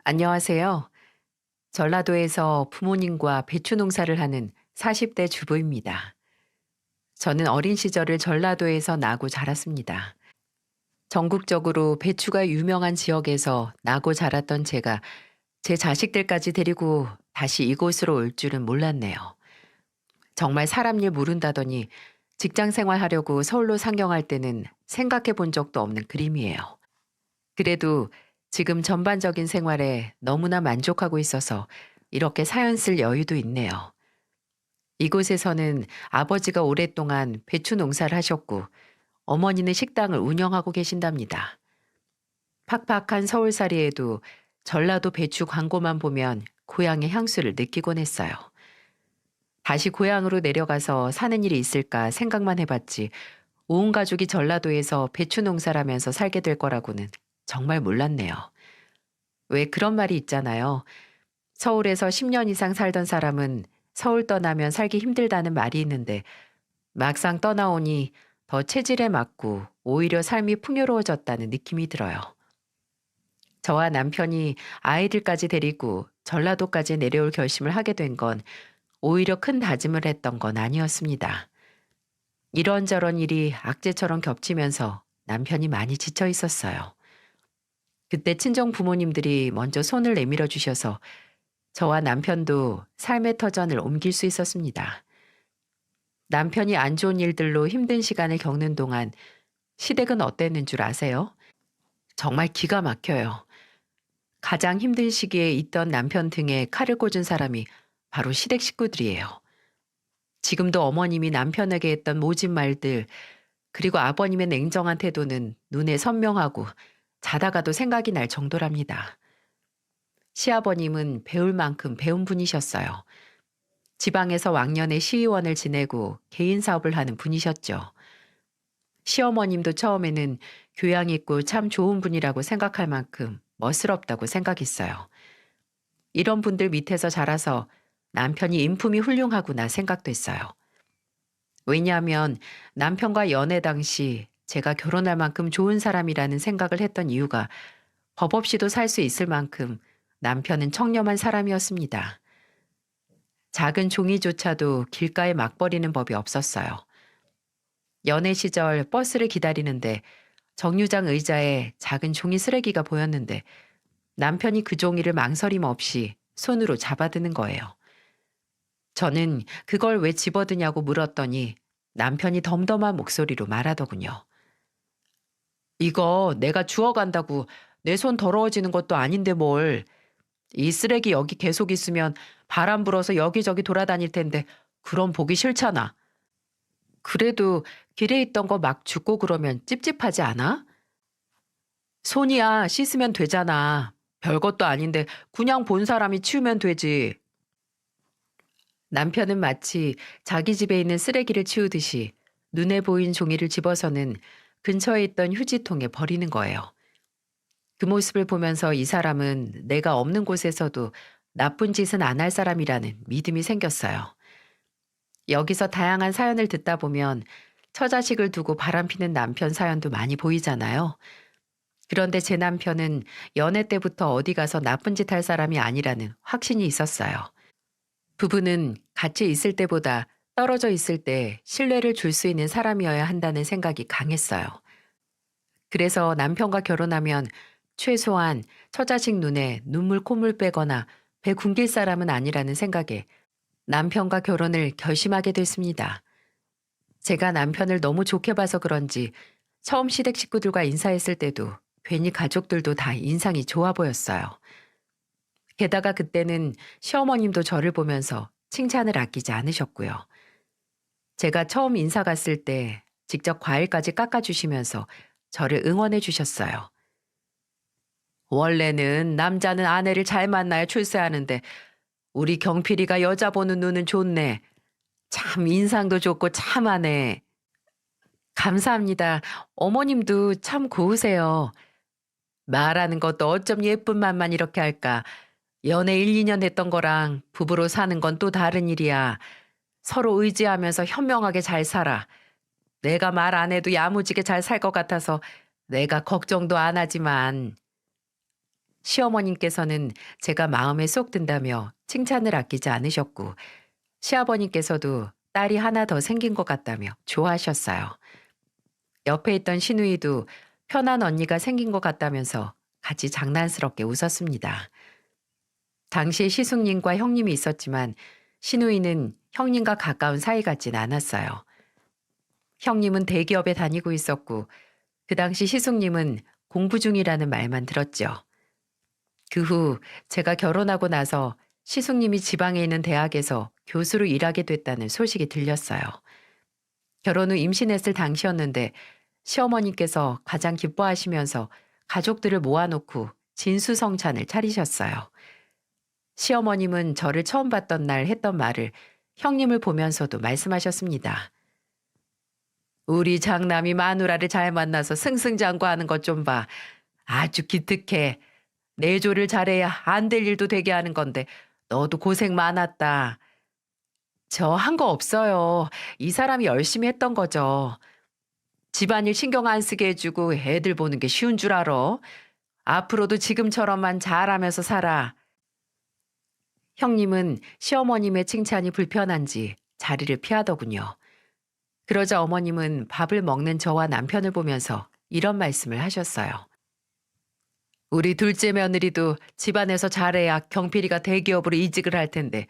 안녕하세요. 전라도에서 부모님과 배추 농사를 하는 40대 주부입니다. 저는 어린 시절을 전라도에서 나고 자랐습니다. 전국적으로 배추가 유명한 지역에서 나고 자랐던 제가 제 자식들까지 데리고 다시 이곳으로 올 줄은 몰랐네요. 정말 사람 일 모른다더니 직장 생활하려고 서울로 상경할 때는 생각해 본 적도 없는 그림이에요. 그래도 지금 전반적인 생활에 너무나 만족하고 있어서 이렇게 사연 쓸 여유도 있네요. 이곳에서는 아버지가 오랫동안 배추 농사를 하셨고 어머니는 식당을 운영하고 계신답니다. 팍팍한 서울살이에도 전라도 배추 광고만 보면 고향의 향수를 느끼곤 했어요. 다시 고향으로 내려가서 사는 일이 있을까 생각만 해봤지 온 가족이 전라도에서 배추 농사를 하면서 살게 될 거라고는 정말 몰랐네요. 왜 그런 말이 있잖아요. 서울에서 10년 이상 살던 사람은 서울 떠나면 살기 힘들다는 말이 있는데 막상 떠나오니 더 체질에 맞고 오히려 삶이 풍요로워졌다는 느낌이 들어요. 저와 남편이 아이들까지 데리고 전라도까지 내려올 결심을 하게 된 건 오히려 큰 다짐을 했던 건 아니었습니다. 이런저런 일이 악재처럼 겹치면서 남편이 많이 지쳐 있었어요. 그때 친정 부모님들이 먼저 손을 내밀어 주셔서 저와 남편도 삶의 터전을 옮길 수 있었습니다. 남편이 안 좋은 일들로 힘든 시간을 겪는 동안 시댁은 어땠는 줄 아세요? 정말 기가 막혀요. 가장 힘든 시기에 있던 남편 등에 칼을 꽂은 사람이 바로 시댁 식구들이에요. 지금도 어머님이 남편에게 했던 모진 말들, 그리고 아버님의 냉정한 태도는 눈에 선명하고 자다가도 생각이 날 정도랍니다. 시아버님은 배울 만큼 배운 분이셨어요. 지방에서 왕년에 시의원을 지내고 개인 사업을 하는 분이셨죠. 시어머님도 처음에는 교양 있고 참 좋은 분이라고 생각할 만큼 멋스럽다고 생각했어요. 이런 분들 밑에서 자라서 남편이 인품이 훌륭하구나 생각됐어요. 왜냐하면 남편과 연애 당시 제가 결혼할 만큼 좋은 사람이라는 생각을 했던 이유가 법 없이도 살 수 있을 만큼 남편은 청렴한 사람이었습니다. 작은 종이조차도 길가에 막 버리는 법이 없었어요. 연애 시절 버스를 기다리는데 정류장 의자에 작은 종이 쓰레기가 보였는데 남편이 그 종이를 망설임 없이 손으로 잡아드는 거예요. 저는 그걸 왜 집어드냐고 물었더니 남편이 덤덤한 목소리로 말하더군요. 이거 내가 주워간다고 내 손 더러워지는 것도 아닌데 뭘. 이 쓰레기 여기 계속 있으면 바람 불어서 여기저기 돌아다닐 텐데 그럼 보기 싫잖아. 그래도 길에 있던 거 막 줍고 그러면 찝찝하지 않아? 손이야 씻으면 되잖아. 별것도 아닌데 그냥 본 사람이 치우면 되지. 남편은 마치 자기 집에 있는 쓰레기를 치우듯이 눈에 보인 종이를 집어서는 근처에 있던 휴지통에 버리는 거예요. 그 모습을 보면서 이 사람은 내가 없는 곳에서도 나쁜 짓은 안 할 사람이라는 믿음이 생겼어요. 여기서 다양한 사연을 듣다 보면 처자식을 두고 바람피는 남편 사연도 많이 보이잖아요. 그런데 제 남편은 연애 때부터 어디 가서 나쁜 짓 할 사람이 아니라는 확신이 있었어요. 부부는 같이 있을 때보다 떨어져 있을 때 신뢰를 줄 수 있는 사람이어야 한다는 생각이 강했어요. 그래서 남편과 결혼하면 최소한 처자식 눈에 눈물 콧물 빼거나 배 굶길 사람은 아니라는 생각에 남편과 결혼을 결심하게 됐습니다. 제가 남편을 너무 좋게 봐서 그런지 처음 시댁 식구들과 인사했을 때도 괜히 가족들도 다 인상이 좋아 보였어요. 게다가 그때는 시어머님도 저를 보면서 칭찬을 아끼지 않으셨고요. 제가 처음 인사 갔을 때 직접 과일까지 깎아주시면서 저를 응원해 주셨어요. 원래는 남자는 아내를 잘 만나야 출세하는데 우리 경필이가 여자 보는 눈은 좋네. 참 인상도 좋고 참하네. 감사합니다. 어머님도 참 고우세요. 말하는 것도 어쩜 예쁜 말만 이렇게 할까. 연애 1, 2년 했던 거랑 부부로 사는 건 또 다른 일이야. 서로 의지하면서 현명하게 잘 살아. 내가 말 안 해도 야무지게 잘 살 것 같아서 내가 걱정도 안 하지만 시어머님께서는 제가 마음에 쏙 든다며 칭찬을 아끼지 않으셨고, 시아버님께서도 딸이 하나 더 생긴 것 같다며 좋아하셨어요. 옆에 있던 시누이도 편한 언니가 생긴 것 같다면서 같이 장난스럽게 웃었습니다. 당시에 시숙님과 형님이 있었지만 시누이는 형님과 가까운 사이 같진 않았어요. 형님은 대기업에 다니고 있었고 그 당시 시숙님은 공부 중이라는 말만 들었죠. 그 후 제가 결혼하고 나서 시숙님이 지방에 있는 대학에서 교수로 일하게 됐다는 소식이 들렸어요. 결혼 후 임신했을 당시였는데 시어머니께서 가장 기뻐하시면서 가족들을 모아놓고 진수성찬을 차리셨어요. 시어머님은 저를 처음 봤던 날 했던 말을 형님을 보면서도 말씀하셨습니다. 우리 장남이 마누라를 잘 만나서 승승장구하는 것 좀 봐. 아주 기특해. 내조를 잘해야 안 될 일도 되게 하는 건데 너도 고생 많았다. 저 한 거 없어요. 이 사람이 열심히 했던 거죠. 집안일 신경 안 쓰게 해주고 애들 보는 게 쉬운 줄 알아. 앞으로도 지금처럼만 잘하면서 살아. 형님은 시어머님의 칭찬이 불편한지 자리를 피하더군요. 그러자 어머님은 밥을 먹는 저와 남편을 보면서 이런 말씀을 하셨어요. 우리 둘째 며느리도 집안에서 잘해야 경필이가 대기업으로 이직을 할 텐데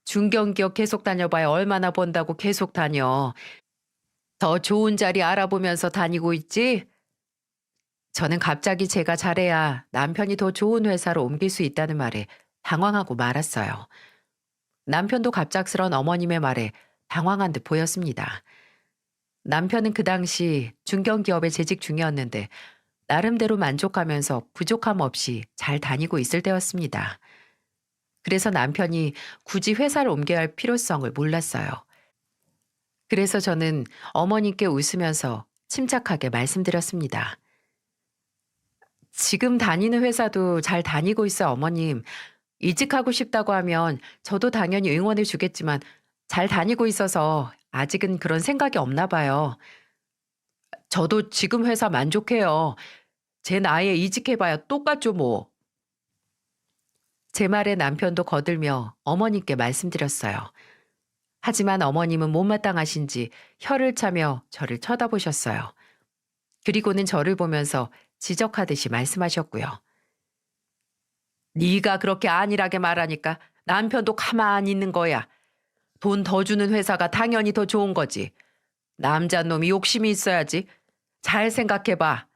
중견기업 계속 다녀봐야 얼마나 번다고 계속 다녀. 더 좋은 자리 알아보면서 다니고 있지? 저는 갑자기 제가 잘해야 남편이 더 좋은 회사로 옮길 수 있다는 말에 당황하고 말았어요. 남편도 갑작스런 어머님의 말에 당황한 듯 보였습니다. 남편은 그 당시 중견기업에 재직 중이었는데 나름대로 만족하면서 부족함 없이 잘 다니고 있을 때였습니다. 그래서 남편이 굳이 회사를 옮겨야 할 필요성을 몰랐어요. 그래서 저는 어머님께 웃으면서 침착하게 말씀드렸습니다. 지금 다니는 회사도 잘 다니고 있어요, 어머님. 이직하고 싶다고 하면 저도 당연히 응원해 주겠지만 잘 다니고 있어서 아직은 그런 생각이 없나 봐요. 저도 지금 회사 만족해요. 제 나이에 이직해봐야 똑같죠, 뭐. 제 말에 남편도 거들며 어머님께 말씀드렸어요. 하지만 어머님은 못마땅하신지 혀를 차며 저를 쳐다보셨어요. 그리고는 저를 보면서 지적하듯이 말씀하셨고요. 네가 그렇게 안일하게 말하니까 남편도 가만히 있는 거야. 돈 더 주는 회사가 당연히 더 좋은 거지. 남자 놈이 욕심이 있어야지. 잘 생각해봐.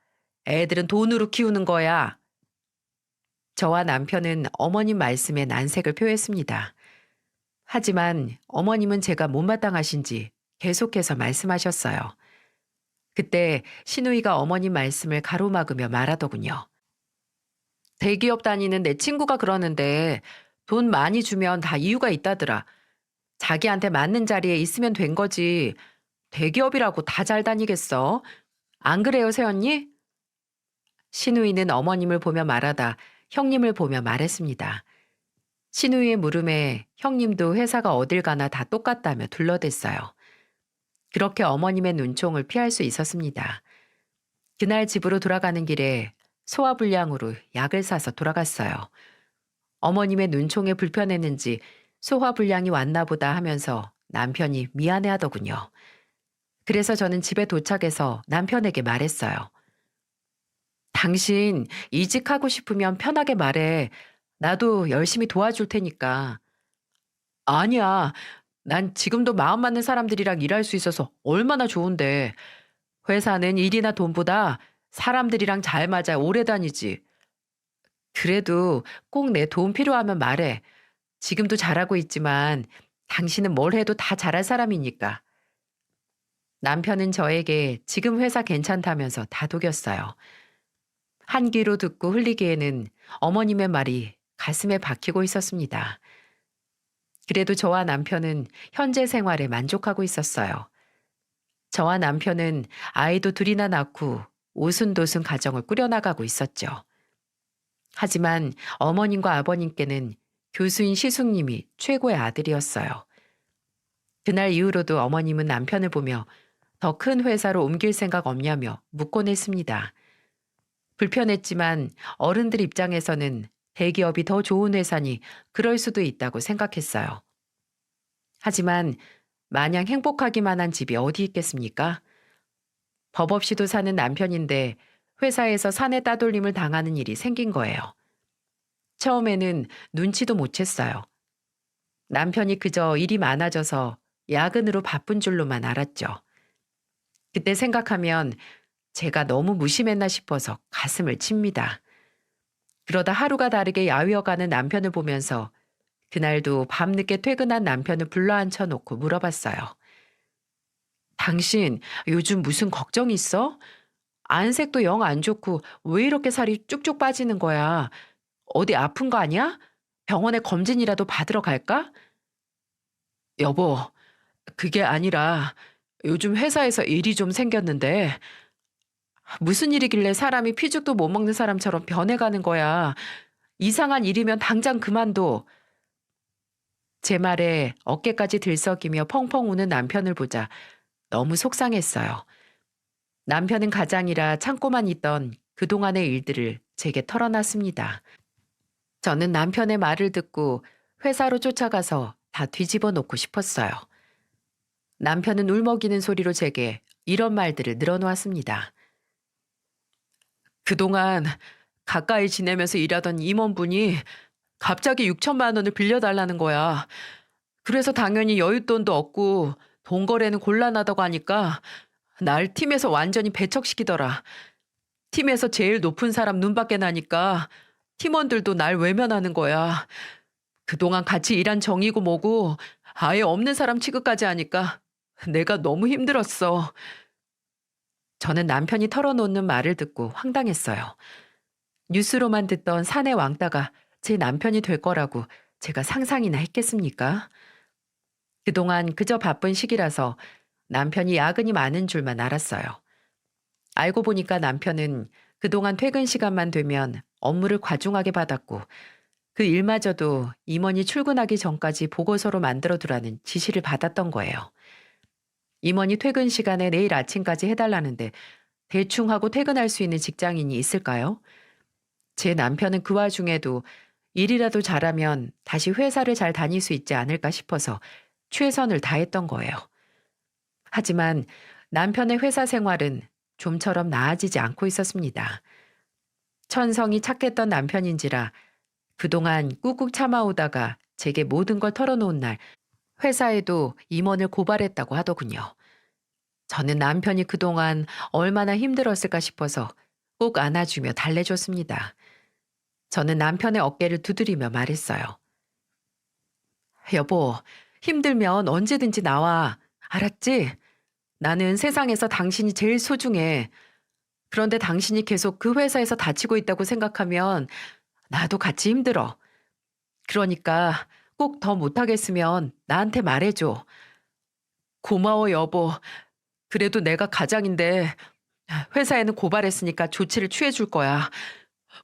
애들은 돈으로 키우는 거야. 저와 남편은 어머님 말씀에 난색을 표했습니다. 하지만 어머님은 제가 못마땅하신지 계속해서 말씀하셨어요. 그때 시누이가 어머님 말씀을 가로막으며 말하더군요. 대기업 다니는 내 친구가 그러는데 돈 많이 주면 다 이유가 있다더라. 자기한테 맞는 자리에 있으면 된 거지. 대기업이라고 다 잘 다니겠어? 안 그래요, 새언니? 시누이는 어머님을 보며 말하다 형님을 보며 말했습니다. 시누이의 물음에 형님도 회사가 어딜 가나 다 똑같다며 둘러댔어요. 그렇게 어머님의 눈총을 피할 수 있었습니다. 그날 집으로 돌아가는 길에 소화불량으로 약을 사서 돌아갔어요. 어머님의 눈총에 불편했는지 소화불량이 왔나 보다 하면서 남편이 미안해 하더군요. 그래서 저는 집에 도착해서 남편에게 말했어요. 당신 이직하고 싶으면 편하게 말해. 나도 열심히 도와줄 테니까. 아니야. 난 지금도 마음 맞는 사람들이랑 일할 수 있어서 얼마나 좋은데. 회사는 일이나 돈보다 사람들이랑 잘 맞아 오래 다니지. 그래도 꼭 내 도움 필요하면 말해. 지금도 잘하고 있지만 당신은 뭘 해도 다 잘할 사람이니까. 남편은 저에게 지금 회사 괜찮다면서 다독였어요. 한 귀로 듣고 흘리기에는 어머님의 말이 가슴에 박히고 있었습니다. 그래도 저와 남편은 현재 생활에 만족하고 있었어요. 저와 남편은 아이도 둘이나 낳고 오순도순 가정을 꾸려나가고 있었죠. 하지만 어머님과 아버님께는 교수인 시숙님이 최고의 아들이었어요. 그날 이후로도 어머님은 남편을 보며 더 큰 회사로 옮길 생각 없냐며 묻곤 했습니다. 불편했지만 어른들 입장에서는 대기업이 더 좋은 회사니 그럴 수도 있다고 생각했어요. 하지만 마냥 행복하기만 한 집이 어디 있겠습니까? 법 없이도 사는 남편인데 회사에서 사내 따돌림을 당하는 일이 생긴 거예요. 처음에는 눈치도 못 챘어요. 남편이 그저 일이 많아져서 야근으로 바쁜 줄로만 알았죠. 그때 생각하면 제가 너무 무심했나 싶어서 가슴을 칩니다. 그러다 하루가 다르게 야위어가는 남편을 보면서 그날도 밤늦게 퇴근한 남편을 불러앉혀 놓고 물어봤어요. 당신 요즘 무슨 걱정 있어? 안색도 영 안 좋고 왜 이렇게 살이 쭉쭉 빠지는 거야? 어디 아픈 거 아니야? 병원에 검진이라도 받으러 갈까? 여보, 그게 아니라 요즘 회사에서 일이 좀 생겼는데 무슨 일이길래 사람이 피죽도 못 먹는 사람처럼 변해가는 거야. 이상한 일이면 당장 그만둬. 제 말에 어깨까지 들썩이며 펑펑 우는 남편을 보자 너무 속상했어요. 남편은 가장이라 참고만 있던 그동안의 일들을 제게 털어놨습니다. 저는 남편의 말을 듣고 회사로 쫓아가서 다 뒤집어 놓고 싶었어요. 남편은 울먹이는 소리로 제게 이런 말들을 늘어놓았습니다. 그동안 가까이 지내면서 일하던 임원분이 갑자기 6천만 원을 빌려달라는 거야. 그래서 당연히 여윳돈도 없고 돈 거래는 곤란하다고 하니까 날 팀에서 완전히 배척시키더라. 팀에서 제일 높은 사람 눈밖에 나니까 팀원들도 날 외면하는 거야. 그동안 같이 일한 정이고 뭐고 아예 없는 사람 취급까지 하니까 내가 너무 힘들었어. 저는 남편이 털어놓는 말을 듣고 황당했어요. 뉴스로만 듣던 사내 왕따가 제 남편이 될 거라고 제가 상상이나 했겠습니까? 그동안 그저 바쁜 시기라서 남편이 야근이 많은 줄만 알았어요. 알고 보니까 남편은 그동안 퇴근 시간만 되면 업무를 과중하게 받았고 그 일마저도 임원이 출근하기 전까지 보고서로 만들어두라는 지시를 받았던 거예요. 임원이 퇴근 시간에 내일 아침까지 해달라는데 대충 하고 퇴근할 수 있는 직장인이 있을까요? 제 남편은 그 와중에도 일이라도 잘하면 다시 회사를 잘 다닐 수 있지 않을까 싶어서 최선을 다했던 거예요. 하지만 남편의 회사 생활은 좀처럼 나아지지 않고 있었습니다. 천성이 착했던 남편인지라 그동안 꾹꾹 참아오다가 제게 모든 걸 털어놓은 날 회사에도 임원을 고발했다고 하더군요. 저는 남편이 그동안 얼마나 힘들었을까 싶어서 꼭 안아주며 달래줬습니다. 저는 남편의 어깨를 두드리며 말했어요. 여보, 힘들면 언제든지 나와. 알았지? 나는 세상에서 당신이 제일 소중해. 그런데 당신이 계속 그 회사에서 다치고 있다고 생각하면 나도 같이 힘들어. 그러니까 꼭 더 못하겠으면 나한테 말해줘. 고마워, 여보. 그래도 내가 가장인데 회사에는 고발했으니까 조치를 취해줄 거야.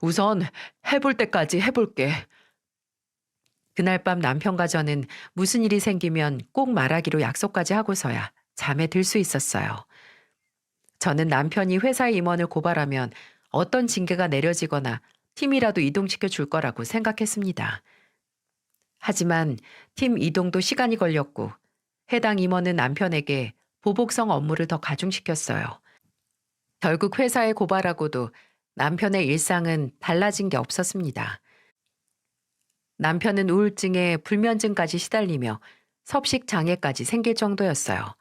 우선 해볼 때까지 해볼게. 그날 밤 남편과 저는 무슨 일이 생기면 꼭 말하기로 약속까지 하고서야 잠에 들 수 있었어요. 저는 남편이 회사 임원을 고발하면 어떤 징계가 내려지거나 팀이라도 이동시켜 줄 거라고 생각했습니다. 하지만 팀 이동도 시간이 걸렸고 해당 임원은 남편에게 보복성 업무를 더 가중시켰어요. 결국 회사에 고발하고도 남편의 일상은 달라진 게 없었습니다. 남편은 우울증에 불면증까지 시달리며 섭식 장애까지 생길 정도였어요.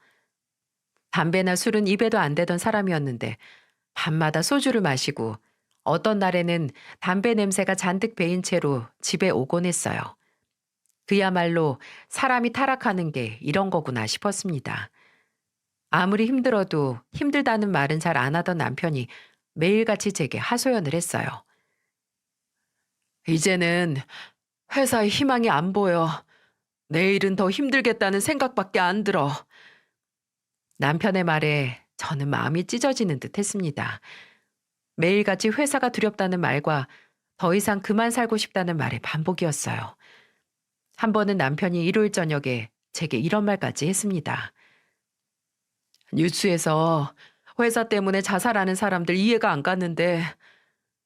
담배나 술은 입에도 안 대던 사람이었는데 밤마다 소주를 마시고 어떤 날에는 담배 냄새가 잔뜩 배인 채로 집에 오곤 했어요. 그야말로 사람이 타락하는 게 이런 거구나 싶었습니다. 아무리 힘들어도 힘들다는 말은 잘 안 하던 남편이 매일같이 제게 하소연을 했어요. 이제는 회사에 희망이 안 보여. 내일은 더 힘들겠다는 생각밖에 안 들어. 남편의 말에 저는 마음이 찢어지는 듯 했습니다. 매일같이 회사가 두렵다는 말과 더 이상 그만 살고 싶다는 말의 반복이었어요. 한 번은 남편이 일요일 저녁에 제게 이런 말까지 했습니다. 뉴스에서 회사 때문에 자살하는 사람들 이해가 안 갔는데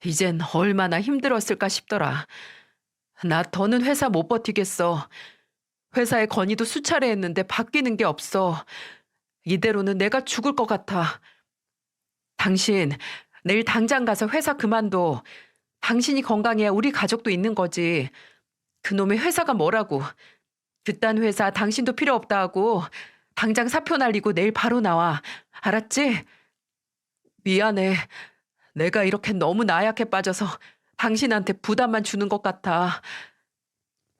이젠 얼마나 힘들었을까 싶더라. 나 더는 회사 못 버티겠어. 회사에 건의도 수차례 했는데 바뀌는 게 없어. 이대로는 내가 죽을 것 같아. 당신, 내일 당장 가서 회사 그만둬. 당신이 건강해야 우리 가족도 있는 거지. 그놈의 회사가 뭐라고. 그딴 회사 당신도 필요 없다 하고 당장 사표 날리고 내일 바로 나와. 알았지? 미안해. 내가 이렇게 너무 나약해 빠져서 당신한테 부담만 주는 것 같아.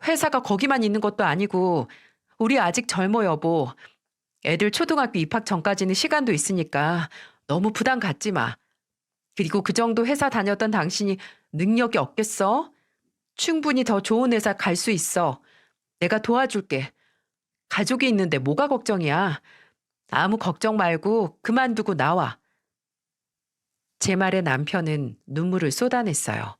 회사가 거기만 있는 것도 아니고 우리 아직 젊어 여보. 애들 초등학교 입학 전까지는 시간도 있으니까 너무 부담 갖지 마. 그리고 그 정도 회사 다녔던 당신이 능력이 없겠어? 충분히 더 좋은 회사 갈 수 있어. 내가 도와줄게. 가족이 있는데 뭐가 걱정이야. 아무 걱정 말고 그만두고 나와. 제 말에 남편은 눈물을 쏟아냈어요.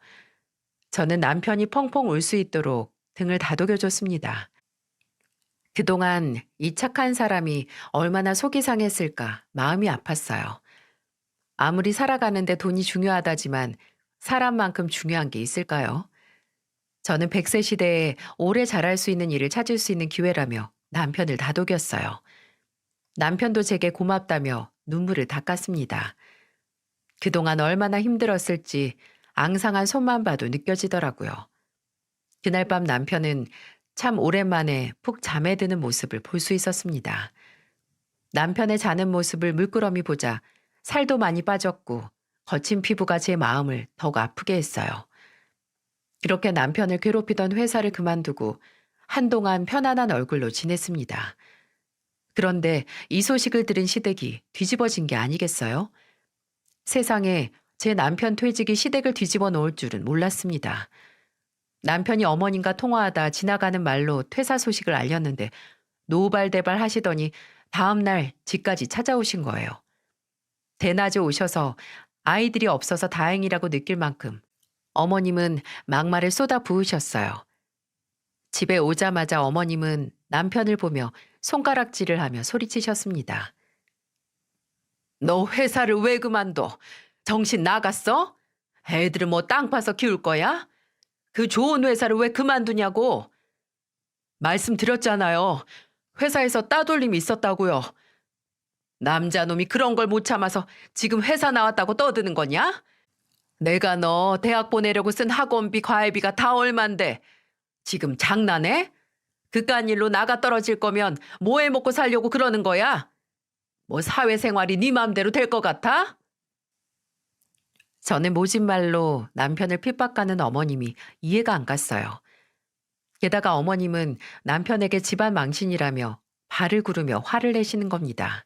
저는 남편이 펑펑 울 수 있도록 등을 다독여줬습니다. 그동안 이 착한 사람이 얼마나 속이 상했을까 마음이 아팠어요. 아무리 살아가는데 돈이 중요하다지만 사람만큼 중요한 게 있을까요? 저는 100세 시대에 오래 잘할 수 있는 일을 찾을 수 있는 기회라며 남편을 다독였어요. 남편도 제게 고맙다며 눈물을 닦았습니다. 그동안 얼마나 힘들었을지 앙상한 손만 봐도 느껴지더라고요. 그날 밤 남편은 참 오랜만에 푹 잠에 드는 모습을 볼 수 있었습니다. 남편의 자는 모습을 물끄러미 보자 살도 많이 빠졌고 거친 피부가 제 마음을 더욱 아프게 했어요. 그렇게 남편을 괴롭히던 회사를 그만두고 한동안 편안한 얼굴로 지냈습니다. 그런데 이 소식을 들은 시댁이 뒤집어진 게 아니겠어요? 세상에 제 남편 퇴직이 시댁을 뒤집어 놓을 줄은 몰랐습니다. 남편이 어머님과 통화하다 지나가는 말로 퇴사 소식을 알렸는데 노발대발 하시더니 다음날 집까지 찾아오신 거예요. 대낮에 오셔서 아이들이 없어서 다행이라고 느낄 만큼 어머님은 막말을 쏟아 부으셨어요. 집에 오자마자 어머님은 남편을 보며 손가락질을 하며 소리치셨습니다. 너 회사를 왜 그만둬? 정신 나갔어? 애들은 뭐 땅 파서 키울 거야? 그 좋은 회사를 왜 그만두냐고? 말씀드렸잖아요. 회사에서 따돌림이 있었다고요. 남자놈이 그런 걸 못 참아서 지금 회사 나왔다고 떠드는 거냐? 내가 너 대학 보내려고 쓴 학원비, 과외비가 다 얼만데 지금 장난해? 그깟 일로 나가 떨어질 거면 뭐 해 먹고 살려고 그러는 거야? 뭐 사회생활이 네 맘대로 될 것 같아? 저는 모진 말로 남편을 핍박하는 어머님이 이해가 안 갔어요. 게다가 어머님은 남편에게 집안 망신이라며 발을 구르며 화를 내시는 겁니다.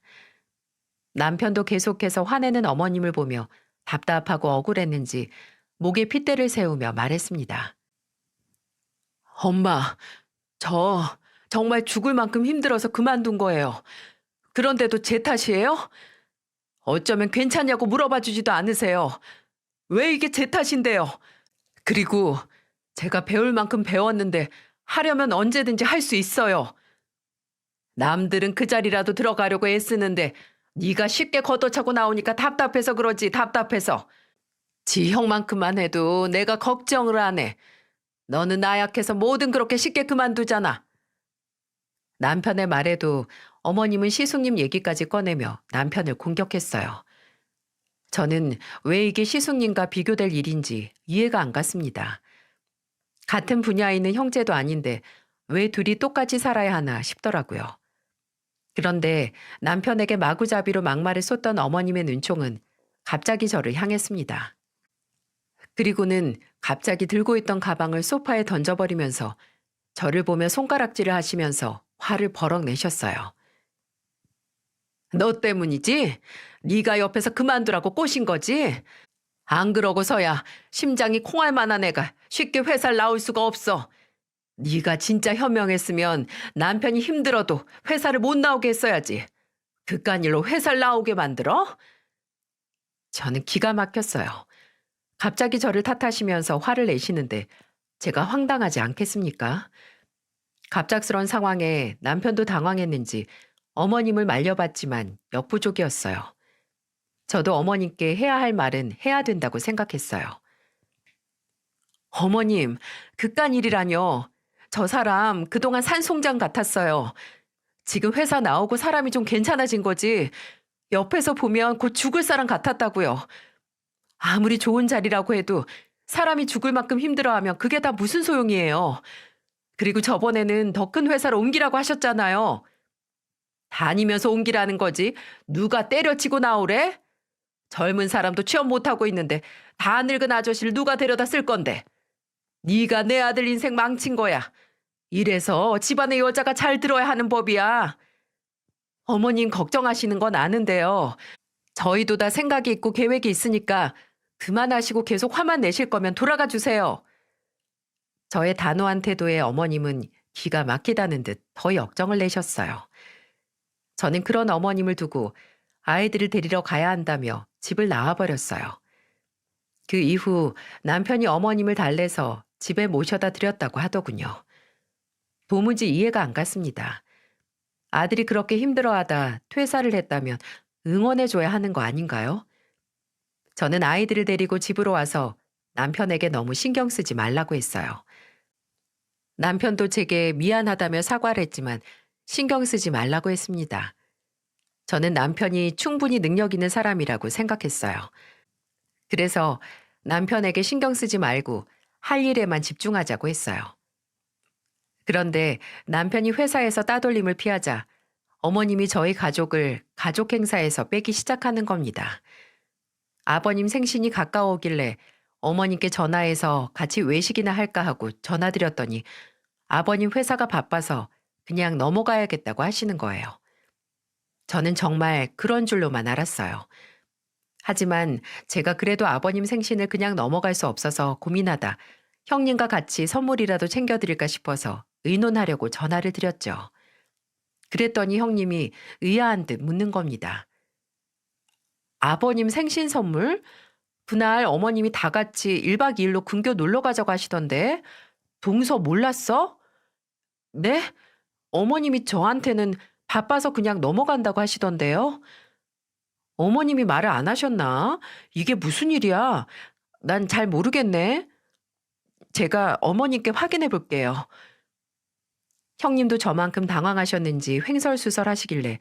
남편도 계속해서 화내는 어머님을 보며 답답하고 억울했는지 목에 핏대를 세우며 말했습니다. 엄마, 저 정말 죽을 만큼 힘들어서 그만둔 거예요. 그런데도 제 탓이에요? 어쩌면 괜찮냐고 물어봐 주지도 않으세요. 왜 이게 제 탓인데요? 그리고 제가 배울 만큼 배웠는데 하려면 언제든지 할 수 있어요. 남들은 그 자리라도 들어가려고 애쓰는데 네가 쉽게 걷어차고 나오니까 답답해서 그러지, 답답해서. 지 형만큼만 해도 내가 걱정을 안 해. 너는 나약해서 뭐든 그렇게 쉽게 그만두잖아. 남편의 말에도 어머님은 시숙님 얘기까지 꺼내며 남편을 공격했어요. 저는 왜 이게 시숙님과 비교될 일인지 이해가 안 갔습니다. 같은 분야에 있는 형제도 아닌데 왜 둘이 똑같이 살아야 하나 싶더라고요. 그런데 남편에게 마구잡이로 막말을 쏟던 어머님의 눈총은 갑자기 저를 향했습니다. 그리고는 갑자기 들고 있던 가방을 소파에 던져버리면서 저를 보며 손가락질을 하시면서 화를 버럭 내셨어요. 너 때문이지? 네가 옆에서 그만두라고 꼬신 거지? 안 그러고서야 심장이 콩알 만한 애가 쉽게 회사를 나올 수가 없어. 네가 진짜 현명했으면 남편이 힘들어도 회사를 못 나오게 했어야지. 그깟 일로 회사를 나오게 만들어? 저는 기가 막혔어요. 갑자기 저를 탓하시면서 화를 내시는데 제가 황당하지 않겠습니까? 갑작스런 상황에 남편도 당황했는지 어머님을 말려봤지만 역부족이었어요. 저도 어머님께 해야 할 말은 해야 된다고 생각했어요. 어머님, 그깟 일이라뇨. 저 사람 그동안 산송장 같았어요. 지금 회사 나오고 사람이 좀 괜찮아진 거지. 옆에서 보면 곧 죽을 사람 같았다고요. 아무리 좋은 자리라고 해도 사람이 죽을 만큼 힘들어하면 그게 다 무슨 소용이에요. 그리고 저번에는 더 큰 회사로 옮기라고 하셨잖아요. 다니면서 옮기라는 거지. 누가 때려치고 나오래? 젊은 사람도 취업 못하고 있는데 다 늙은 아저씨를 누가 데려다 쓸 건데. 네가 내 아들 인생 망친 거야. 이래서 집안의 여자가 잘 들어야 하는 법이야. 어머님 걱정하시는 건 아는데요. 저희도 다 생각이 있고 계획이 있으니까 그만하시고 계속 화만 내실 거면 돌아가 주세요. 저의 단호한 태도에 어머님은 기가 막히다는 듯 더 역정을 내셨어요. 저는 그런 어머님을 두고 아이들을 데리러 가야 한다며 집을 나와버렸어요. 그 이후 남편이 어머님을 달래서 집에 모셔다 드렸다고 하더군요. 도무지 이해가 안 갔습니다. 아들이 그렇게 힘들어하다 퇴사를 했다면 응원해줘야 하는 거 아닌가요? 저는 아이들을 데리고 집으로 와서 남편에게 너무 신경 쓰지 말라고 했어요. 남편도 제게 미안하다며 사과를 했지만 신경 쓰지 말라고 했습니다. 저는 남편이 충분히 능력 있는 사람이라고 생각했어요. 그래서 남편에게 신경 쓰지 말고 할 일에만 집중하자고 했어요. 그런데 남편이 회사에서 따돌림을 피하자 어머님이 저희 가족을 가족 행사에서 빼기 시작하는 겁니다. 아버님 생신이 가까워오길래 어머님께 전화해서 같이 외식이나 할까 하고 전화드렸더니 아버님 회사가 바빠서 그냥 넘어가야겠다고 하시는 거예요. 저는 정말 그런 줄로만 알았어요. 하지만 제가 그래도 아버님 생신을 그냥 넘어갈 수 없어서 고민하다 형님과 같이 선물이라도 챙겨드릴까 싶어서 의논하려고 전화를 드렸죠. 그랬더니 형님이 의아한 듯 묻는 겁니다. 아버님 생신 선물? 그날 어머님이 다 같이 1박 2일로 근교 놀러 가자고 하시던데 동서 몰랐어? 네? 어머님이 저한테는 바빠서 그냥 넘어간다고 하시던데요. 어머님이 말을 안 하셨나? 이게 무슨 일이야? 난 잘 모르겠네. 제가 어머님께 확인해 볼게요. 형님도 저만큼 당황하셨는지 횡설수설 하시길래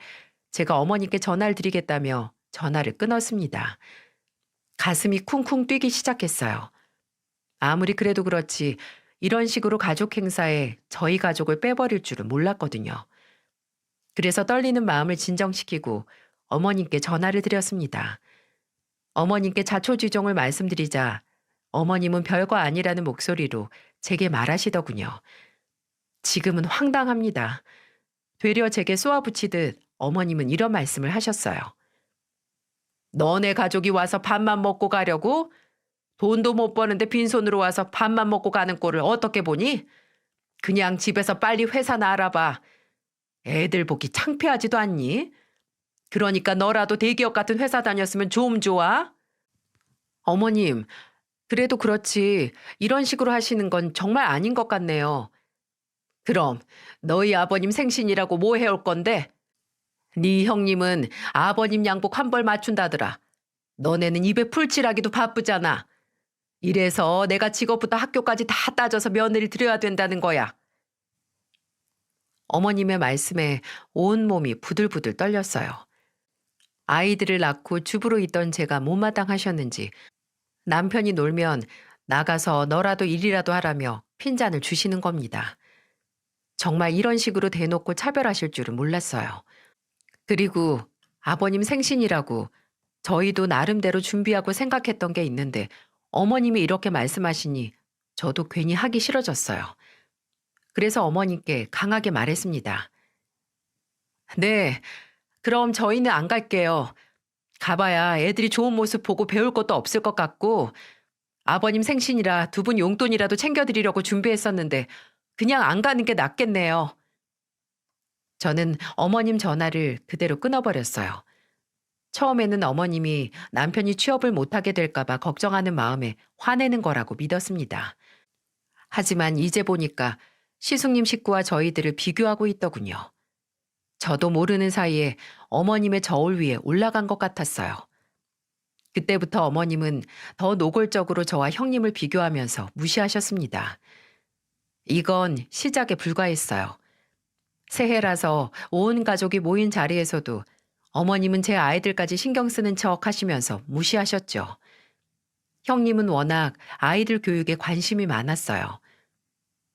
제가 어머님께 전화를 드리겠다며 전화를 끊었습니다. 가슴이 쿵쿵 뛰기 시작했어요. 아무리 그래도 그렇지 이런 식으로 가족 행사에 저희 가족을 빼버릴 줄은 몰랐거든요. 그래서 떨리는 마음을 진정시키고 어머님께 전화를 드렸습니다. 어머님께 자초지종을 말씀드리자 어머님은 별거 아니라는 목소리로 제게 말하시더군요. 지금은 황당합니다. 되려 제게 쏘아붙이듯 어머님은 이런 말씀을 하셨어요. 너네 가족이 와서 밥만 먹고 가려고? 돈도 못 버는데 빈손으로 와서 밥만 먹고 가는 꼴을 어떻게 보니? 그냥 집에서 빨리 회사나 알아봐. 애들 보기 창피하지도 않니? 그러니까 너라도 대기업 같은 회사 다녔으면 좀 좋아? 어머님, 그래도 그렇지 이런 식으로 하시는 건 정말 아닌 것 같네요. 그럼 너희 아버님 생신이라고 뭐 해올 건데? 네 형님은 아버님 양복 한 벌 맞춘다더라. 너네는 입에 풀칠하기도 바쁘잖아. 이래서 내가 직업부터 학교까지 다 따져서 며느리 들여야 된다는 거야. 어머님의 말씀에 온몸이 부들부들 떨렸어요. 아이들을 낳고 주부로 있던 제가 못마땅하셨는지 남편이 놀면 나가서 너라도 일이라도 하라며 핀잔을 주시는 겁니다. 정말 이런 식으로 대놓고 차별하실 줄은 몰랐어요. 그리고 아버님 생신이라고 저희도 나름대로 준비하고 생각했던 게 있는데 어머님이 이렇게 말씀하시니 저도 괜히 하기 싫어졌어요. 그래서 어머님께 강하게 말했습니다. 네, 그럼 저희는 안 갈게요. 가봐야 애들이 좋은 모습 보고 배울 것도 없을 것 같고 아버님 생신이라 두 분 용돈이라도 챙겨드리려고 준비했었는데 그냥 안 가는 게 낫겠네요. 저는 어머님 전화를 그대로 끊어버렸어요. 처음에는 어머님이 남편이 취업을 못하게 될까봐 걱정하는 마음에 화내는 거라고 믿었습니다. 하지만 이제 보니까 시숙님 식구와 저희들을 비교하고 있더군요. 저도 모르는 사이에 어머님의 저울 위에 올라간 것 같았어요. 그때부터 어머님은 더 노골적으로 저와 형님을 비교하면서 무시하셨습니다. 이건 시작에 불과했어요. 새해라서 온 가족이 모인 자리에서도 어머님은 제 아이들까지 신경 쓰는 척 하시면서 무시하셨죠. 형님은 워낙 아이들 교육에 관심이 많았어요.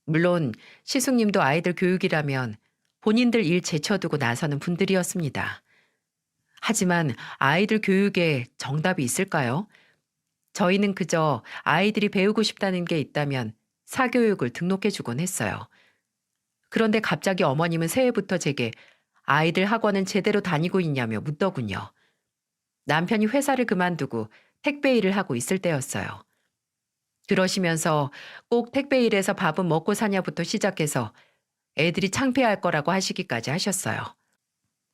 물론 시숙님도 아이들 교육이라면 본인들 일 제쳐두고 나서는 분들이었습니다. 하지만 아이들 교육에 정답이 있을까요? 저희는 그저 아이들이 배우고 싶다는 게 있다면 사교육을 등록해주곤 했어요. 그런데 갑자기 어머님은 새해부터 제게 아이들 학원은 제대로 다니고 있냐며 묻더군요. 남편이 회사를 그만두고 택배 일을 하고 있을 때였어요. 그러시면서 꼭 택배 일에서 밥은 먹고 사냐부터 시작해서 애들이 창피할 거라고 하시기까지 하셨어요.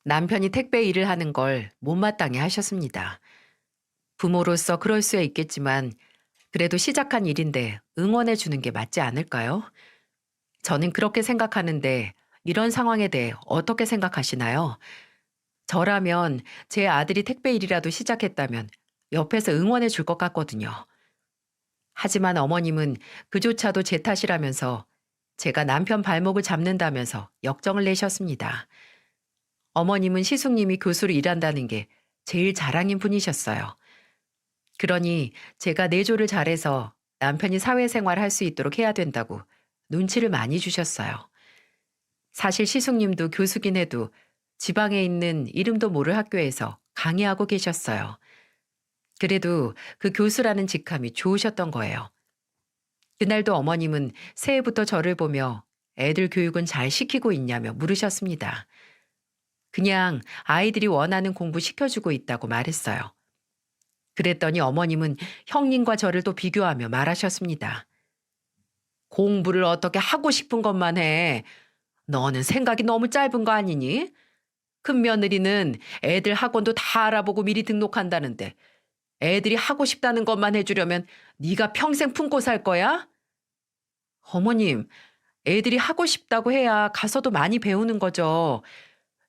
남편이 택배 일을 하는 걸 못마땅해 하셨습니다. 부모로서 그럴 수 있겠지만 그래도 시작한 일인데 응원해 주는 게 맞지 않을까요? 저는 그렇게 생각하는데 이런 상황에 대해 어떻게 생각하시나요? 저라면 제 아들이 택배 일이라도 시작했다면 옆에서 응원해 줄 것 같거든요. 하지만 어머님은 그조차도 제 탓이라면서 제가 남편 발목을 잡는다면서 역정을 내셨습니다. 어머님은 시숙님이 교수로 일한다는 게 제일 자랑인 분이셨어요. 그러니 제가 내조를 잘해서 남편이 사회생활 할 수 있도록 해야 된다고 눈치를 많이 주셨어요. 사실 시숙님도 교수긴 해도 지방에 있는 이름도 모를 학교에서 강의하고 계셨어요. 그래도 그 교수라는 직함이 좋으셨던 거예요. 그날도 어머님은 새해부터 저를 보며 애들 교육은 잘 시키고 있냐며 물으셨습니다. 그냥 아이들이 원하는 공부 시켜주고 있다고 말했어요. 그랬더니 어머님은 형님과 저를 또 비교하며 말하셨습니다. 공부를 어떻게 하고 싶은 것만 해. 너는 생각이 너무 짧은 거 아니니? 큰 며느리는 애들 학원도 다 알아보고 미리 등록한다는데 애들이 하고 싶다는 것만 해주려면 네가 평생 품고 살 거야? 어머님, 애들이 하고 싶다고 해야 가서도 많이 배우는 거죠.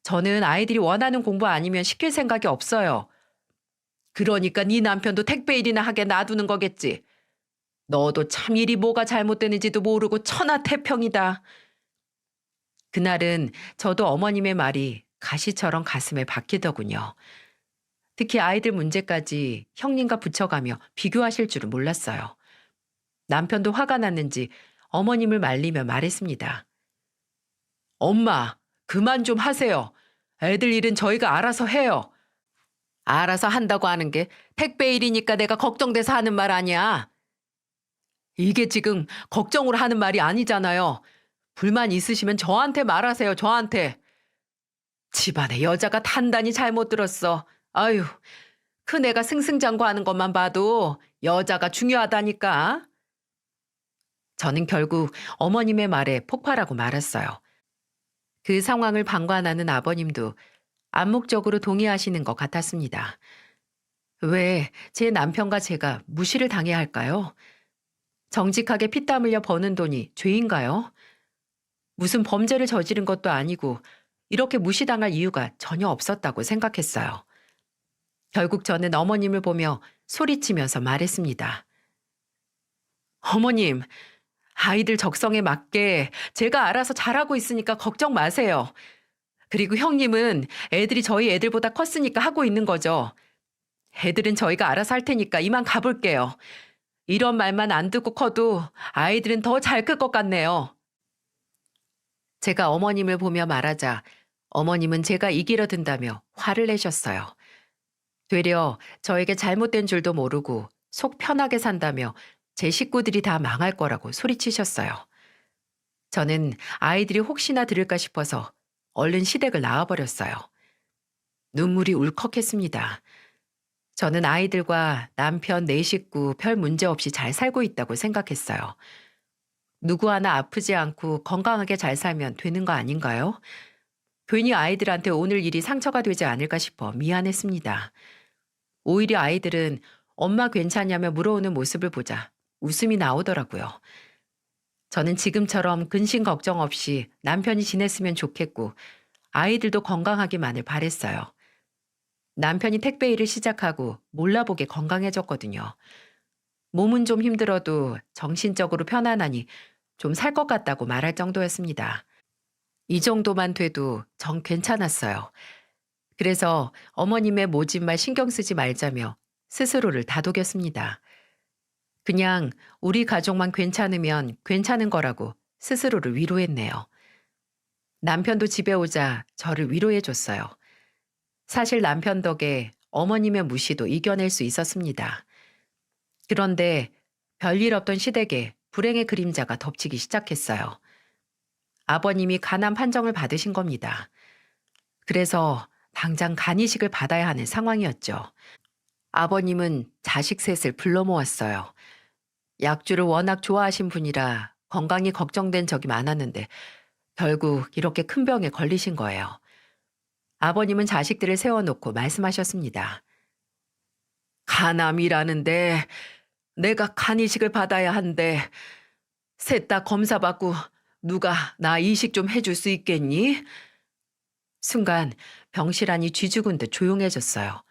저는 아이들이 원하는 공부 아니면 시킬 생각이 없어요. 그러니까 네 남편도 택배 일이나 하게 놔두는 거겠지. 너도 참 일이 뭐가 잘못되는지도 모르고 천하태평이다. 그날은 저도 어머님의 말이 가시처럼 가슴에 박히더군요. 특히 아이들 문제까지 형님과 붙여가며 비교하실 줄은 몰랐어요. 남편도 화가 났는지 어머님을 말리며 말했습니다. 엄마, 그만 좀 하세요. 애들 일은 저희가 알아서 해요. 알아서 한다고 하는 게 택배 일이니까 내가 걱정돼서 하는 말 아니야. 이게 지금 걱정으로 하는 말이 아니잖아요. 불만 있으시면 저한테 말하세요, 저한테. 집안에 여자가 단단히 잘못 들었어. 아유, 큰애가 승승장구하는 것만 봐도 여자가 중요하다니까. 저는 결국 어머님의 말에 폭발하고 말았어요. 그 상황을 방관하는 아버님도 암묵적으로 동의하시는 것 같았습니다. 왜 제 남편과 제가 무시를 당해야 할까요? 정직하게 피땀 흘려 버는 돈이 죄인가요? 무슨 범죄를 저지른 것도 아니고 이렇게 무시당할 이유가 전혀 없었다고 생각했어요. 결국 저는 어머님을 보며 소리치면서 말했습니다. 어머님, 아이들 적성에 맞게 제가 알아서 잘하고 있으니까 걱정 마세요. 그리고 형님은 애들이 저희 애들보다 컸으니까 하고 있는 거죠. 애들은 저희가 알아서 할 테니까 이만 가볼게요. 이런 말만 안 듣고 커도 아이들은 더 잘 클 것 같네요. 제가 어머님을 보며 말하자 어머님은 제가 이기려 든다며 화를 내셨어요. 되려 저에게 잘못된 줄도 모르고 속 편하게 산다며 제 식구들이 다 망할 거라고 소리치셨어요. 저는 아이들이 혹시나 들을까 싶어서 얼른 시댁을 나와버렸어요. 눈물이 울컥했습니다. 저는 아이들과 남편 네 식구 별 문제 없이 잘 살고 있다고 생각했어요. 누구 하나 아프지 않고 건강하게 잘 살면 되는 거 아닌가요? 괜히 아이들한테 오늘 일이 상처가 되지 않을까 싶어 미안했습니다. 오히려 아이들은 엄마 괜찮냐며 물어오는 모습을 보자 웃음이 나오더라고요. 저는 지금처럼 근심 걱정 없이 남편이 지냈으면 좋겠고 아이들도 건강하기만을 바랬어요. 남편이 택배 일을 시작하고 몰라보게 건강해졌거든요. 몸은 좀 힘들어도 정신적으로 편안하니 좀 살 것 같다고 말할 정도였습니다. 이 정도만 돼도 정 괜찮았어요. 그래서 어머님의 모진 말 신경 쓰지 말자며 스스로를 다독였습니다. 그냥 우리 가족만 괜찮으면 괜찮은 거라고 스스로를 위로했네요. 남편도 집에 오자 저를 위로해 줬어요. 사실 남편 덕에 어머님의 무시도 이겨낼 수 있었습니다. 그런데 별일 없던 시댁에 불행의 그림자가 덮치기 시작했어요. 아버님이 간암 판정을 받으신 겁니다. 그래서 당장 간이식을 받아야 하는 상황이었죠. 아버님은 자식 셋을 불러 모았어요. 약주를 워낙 좋아하신 분이라 건강이 걱정된 적이 많았는데 결국 이렇게 큰 병에 걸리신 거예요. 아버님은 자식들을 세워놓고 말씀하셨습니다. 간암이라는데 내가 간이식을 받아야 한대. 셋 다 검사받고 누가 나 이식 좀 해줄 수 있겠니? 순간 병실안이 쥐죽은 듯 조용해졌어요.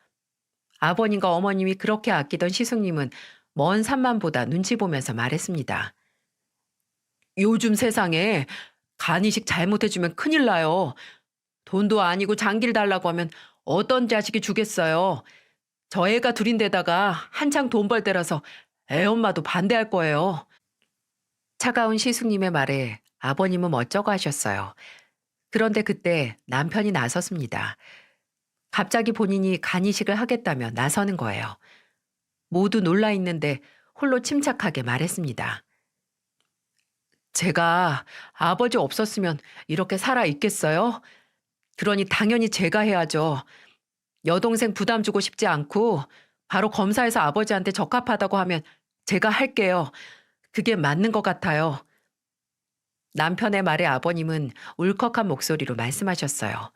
아버님과 어머님이 그렇게 아끼던 시숙님은 먼 산만보다 눈치 보면서 말했습니다. 요즘 세상에 간이식 잘못해주면 큰일 나요. 돈도 아니고 장기를 달라고 하면 어떤 자식이 주겠어요. 저 애가 둘인데다가 한창 돈 벌 때라서 애 엄마도 반대할 거예요. 차가운 시숙님의 말에 아버님은 어쩌고 하셨어요. 그런데 그때 남편이 나섰습니다. 갑자기 본인이 간이식을 하겠다며 나서는 거예요. 모두 놀라 있는데 홀로 침착하게 말했습니다. 제가 아버지 없었으면 이렇게 살아 있겠어요? 그러니 당연히 제가 해야죠. 여동생 부담 주고 싶지 않고 바로 검사해서 아버지한테 적합하다고 하면 제가 할게요. 그게 맞는 것 같아요. 남편의 말에 아버님은 울컥한 목소리로 말씀하셨어요.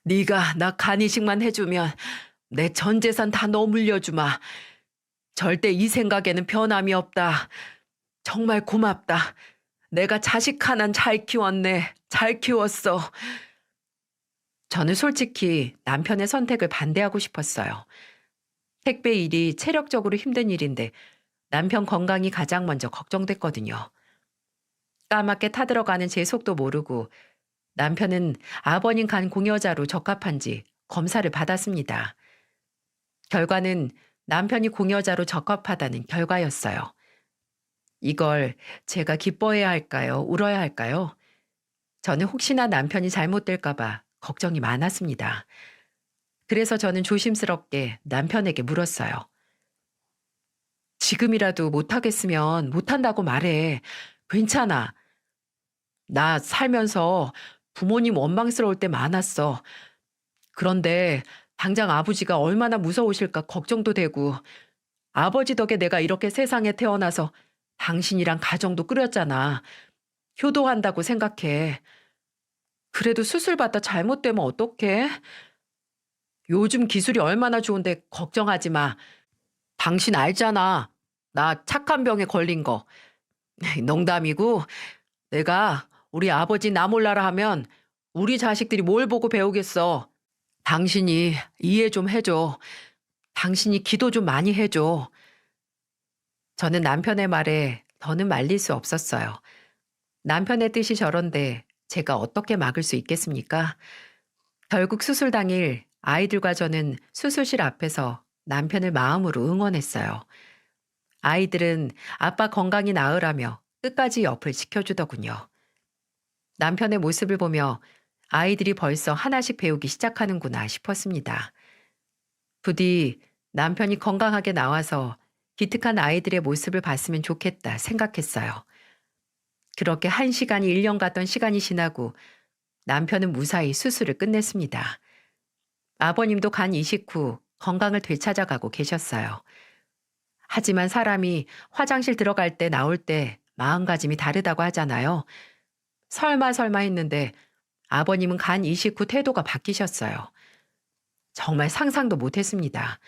네가 나 간이식만 해주면 내 전 재산 다 너 물려주마. 절대 이 생각에는 변함이 없다. 정말 고맙다. 내가 자식 하나는 잘 키웠네. 잘 키웠어. 저는 솔직히 남편의 선택을 반대하고 싶었어요. 택배 일이 체력적으로 힘든 일인데 남편 건강이 가장 먼저 걱정됐거든요. 까맣게 타들어가는 제 속도 모르고 남편은 아버님 간 공여자로 적합한지 검사를 받았습니다. 결과는 남편이 공여자로 적합하다는 결과였어요. 이걸 제가 기뻐해야 할까요? 울어야 할까요? 저는 혹시나 남편이 잘못될까봐 걱정이 많았습니다. 그래서 저는 조심스럽게 남편에게 물었어요. 지금이라도 못하겠으면 못한다고 말해. 괜찮아. 나 살면서 부모님 원망스러울 때 많았어. 그런데 당장 아버지가 얼마나 무서우실까 걱정도 되고 아버지 덕에 내가 이렇게 세상에 태어나서 당신이랑 가정도 꾸렸잖아. 효도한다고 생각해. 그래도 수술받다 잘못되면 어떡해? 요즘 기술이 얼마나 좋은데 걱정하지 마. 당신 알잖아. 나 착한 병에 걸린 거. 농담이고 내가 우리 아버지 나 몰라라 하면 우리 자식들이 뭘 보고 배우겠어. 당신이 이해 좀 해줘. 당신이 기도 좀 많이 해줘. 저는 남편의 말에 더는 말릴 수 없었어요. 남편의 뜻이 저런데 제가 어떻게 막을 수 있겠습니까? 결국 수술 당일 아이들과 저는 수술실 앞에서 남편을 마음으로 응원했어요. 아이들은 아빠 건강이 나으라며 끝까지 옆을 지켜주더군요. 남편의 모습을 보며 아이들이 벌써 하나씩 배우기 시작하는구나 싶었습니다. 부디 남편이 건강하게 나와서 기특한 아이들의 모습을 봤으면 좋겠다 생각했어요. 그렇게 1시간이 1년 같던 시간이 지나고 남편은 무사히 수술을 끝냈습니다. 아버님도 간 이식 후 건강을 되찾아가고 계셨어요. 하지만 사람이 화장실 들어갈 때 나올 때 마음가짐이 다르다고 하잖아요. 설마 했는데 아버님은 간 이식 후 태도가 바뀌셨어요. 정말 상상도 못했습니다.